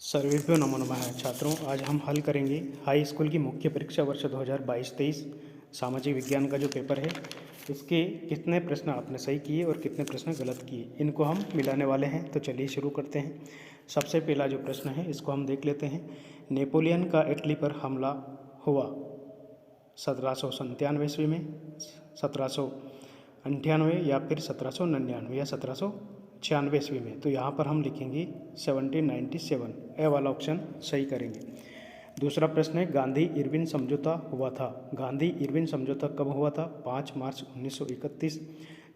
सर्वेभ्यो नमो नमः छात्रों, आज हम हल करेंगे हाई स्कूल की मुख्य परीक्षा वर्ष 2022-23 सामाजिक विज्ञान का जो पेपर है इसके कितने प्रश्न आपने सही किए और कितने प्रश्न गलत किए, इनको हम मिलाने वाले हैं। तो चलिए शुरू करते हैं। सबसे पहला जो प्रश्न है इसको हम देख लेते हैं। नेपोलियन का इटली पर हमला हुआ 1797 ईस्वी में, 1798 या फिर 1799 या 1796 ईस्वी में। तो यहाँ पर हम लिखेंगे 1797, ए वाला ऑप्शन सही करेंगे। दूसरा प्रश्न है, गांधी इरविन समझौता हुआ था। गांधी इरविन समझौता कब हुआ था? 5 मार्च 1931,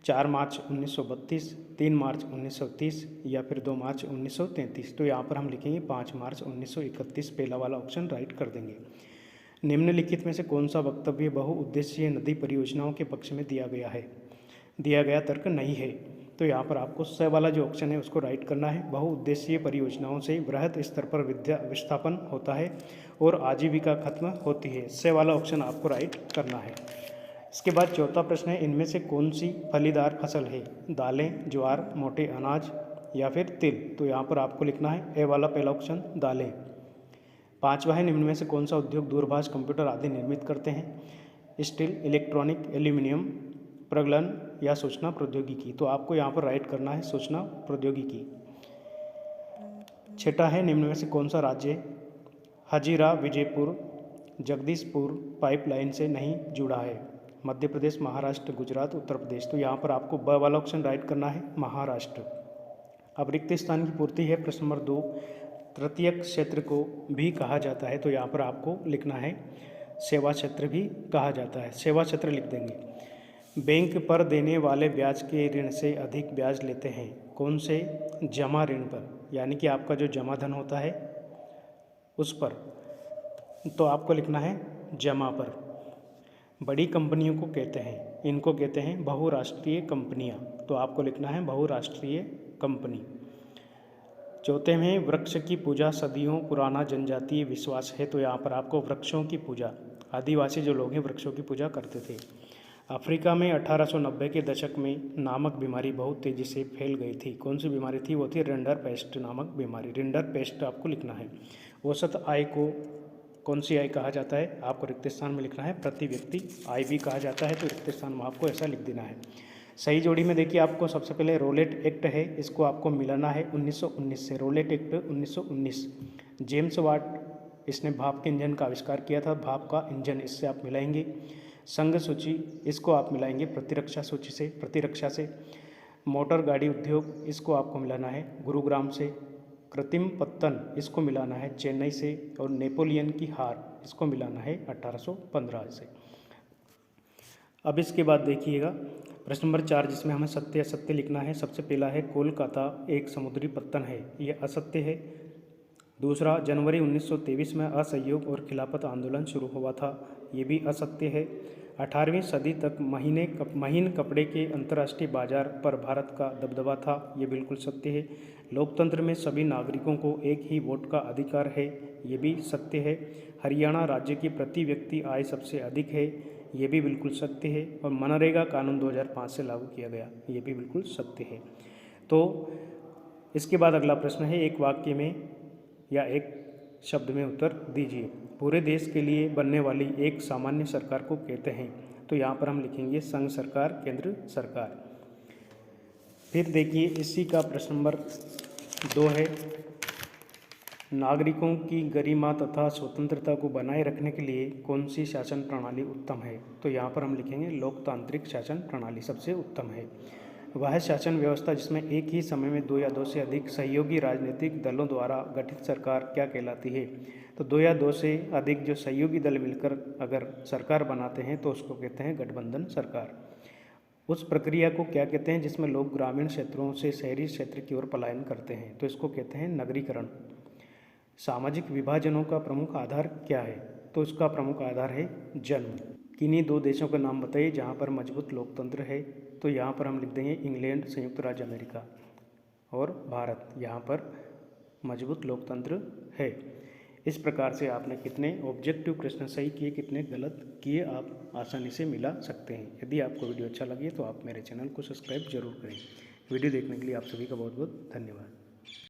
4 मार्च 1932, 3 मार्च 1930 या फिर 2 मार्च 1933। तो यहाँ पर हम लिखेंगे 5 मार्च 1931, पहला वाला ऑप्शन राइट कर देंगे। निम्नलिखित में से कौन सा वक्तव्य बहुउद्देशीय नदी परियोजनाओं के पक्ष में दिया गया है? दिया गया तर्क नहीं है। तो यहाँ पर आपको स वाला जो ऑप्शन है उसको राइट करना है। बहुउद्देशीय परियोजनाओं से वृहद स्तर पर विद्या विस्थापन होता है और आजीविका खत्म होती है। स वाला ऑप्शन आपको राइट करना है। इसके बाद चौथा प्रश्न है, इनमें से कौन सी फलीदार फसल है? दालें, ज्वार, मोटे अनाज या फिर तिल? तो यहाँ पर आपको लिखना है ए वाला पहला ऑप्शन दालें। पांचवा है, निम्न में से कौन सा उद्योग दूरभाष, कंप्यूटर आदि निर्मित करते हैं? स्टील, इलेक्ट्रॉनिक, एल्यूमिनियम, प्रगलन या सूचना प्रौद्योगिकी? तो आपको यहाँ पर राइट करना है सूचना प्रौद्योगिकी। छठा है, निम्न में से कौन सा राज्य हजीरा विजयपुर जगदीशपुर पाइपलाइन से नहीं जुड़ा है? मध्य प्रदेश, महाराष्ट्र, गुजरात, उत्तर प्रदेश? तो यहाँ पर आपको ब वाला ऑप्शन राइट करना है महाराष्ट्र। अब रिक्त स्थान की पूर्ति है प्रश्न नंबर 2। तृतीयक क्षेत्र को भी कहा जाता है। तो यहाँ पर आपको लिखना है सेवा क्षेत्र भी कहा जाता है, सेवा क्षेत्र लिख देंगे। बैंक पर देने वाले ब्याज के ऋण से अधिक ब्याज लेते हैं कौन से? जमा ऋण पर, यानी कि आपका जो जमा धन होता है उस पर। तो आपको लिखना है जमा पर। बड़ी कंपनियों को कहते हैं, इनको कहते हैं बहुराष्ट्रीय कंपनियां। तो आपको लिखना है बहुराष्ट्रीय कंपनी। चौथे में, वृक्ष की पूजा सदियों पुराना जनजातीय विश्वास है। तो यहाँ पर आपको वृक्षों की पूजा, आदिवासी जो लोग हैं वृक्षों की पूजा करते थे। अफ्रीका में 1890 के दशक में नामक बीमारी बहुत तेज़ी से फैल गई थी। कौन सी बीमारी थी? वो थी रिंडरपेस्ट नामक बीमारी। रिंडरपेस्ट आपको लिखना है। औसत आय को कौन सी आय कहा जाता है? आपको रिक्त स्थान में लिखना है प्रति व्यक्ति आय भी कहा जाता है। तो रिक्त स्थान में आपको ऐसा लिख देना है। सही जोड़ी में देखिए, आपको सबसे पहले रोलेट एक्ट है, इसको आपको मिलाना है 1919 से। रोलेट एक्ट 1919, जेम्स वाट इसने भाप के इंजन का आविष्कार किया था। भाप का इंजन, इससे आप मिलाएंगे। संघ सूची, इसको आप मिलाएंगे प्रतिरक्षा सूची से, प्रतिरक्षा से। मोटर गाड़ी उद्योग, इसको आपको मिलाना है गुरुग्राम से। कृत्रिम पत्तन, इसको मिलाना है चेन्नई से। और नेपोलियन की हार, इसको मिलाना है 1815 से। अब इसके बाद देखिएगा प्रश्न नंबर 4, जिसमें हमें सत्य असत्य लिखना है। सबसे पहला है, कोलकाता एक समुद्री पत्तन है, ये असत्य है। दूसरा, जनवरी 1923 में असहयोग और खिलाफत आंदोलन शुरू हुआ था, ये भी असत्य है। 18वीं सदी तक महीन कपड़े के अंतर्राष्ट्रीय बाजार पर भारत का दबदबा था, ये बिल्कुल सत्य है। लोकतंत्र में सभी नागरिकों को एक ही वोट का अधिकार है, ये भी सत्य है। हरियाणा राज्य की प्रति व्यक्ति आय सबसे अधिक है, ये भी बिल्कुल सत्य है। और मनरेगा कानून 2005 से लागू किया गया, ये भी बिल्कुल सत्य है। तो इसके बाद अगला प्रश्न है, एक वाक्य में या एक शब्द में उत्तर दीजिए। पूरे देश के लिए बनने वाली एक सामान्य सरकार को कहते हैं। तो यहाँ पर हम लिखेंगे संघ सरकार, केंद्र सरकार। फिर देखिए इसी का प्रश्न नंबर 2 है, नागरिकों की गरिमा तथा स्वतंत्रता को बनाए रखने के लिए कौन सी शासन प्रणाली उत्तम है? तो यहाँ पर हम लिखेंगे लोकतांत्रिक शासन प्रणाली सबसे उत्तम है। वह शासन व्यवस्था जिसमें एक ही समय में 2 या 2 से अधिक सहयोगी राजनीतिक दलों द्वारा गठित सरकार क्या कहलाती है? तो 2 या 2 से अधिक जो सहयोगी दल मिलकर अगर सरकार बनाते हैं तो उसको कहते हैं गठबंधन सरकार। उस प्रक्रिया को क्या कहते हैं जिसमें लोग ग्रामीण क्षेत्रों से शहरी क्षेत्र की ओर पलायन करते हैं? तो इसको कहते हैं नगरीकरण। सामाजिक विभाजनों का प्रमुख आधार क्या है? तो इसका प्रमुख आधार है जन्म। किन्हीं 2 देशों का नाम बताइए जहाँ पर मजबूत लोकतंत्र है? तो यहाँ पर हम लिख देंगे इंग्लैंड, संयुक्त राज्य अमेरिका और भारत, यहाँ पर मजबूत लोकतंत्र है। इस प्रकार से आपने कितने ऑब्जेक्टिव प्रश्न सही किए, कितने गलत किए, आप आसानी से मिला सकते हैं। यदि आपको वीडियो अच्छा लगे तो आप मेरे चैनल को सब्सक्राइब जरूर करें। वीडियो देखने के लिए आप सभी का बहुत बहुत धन्यवाद।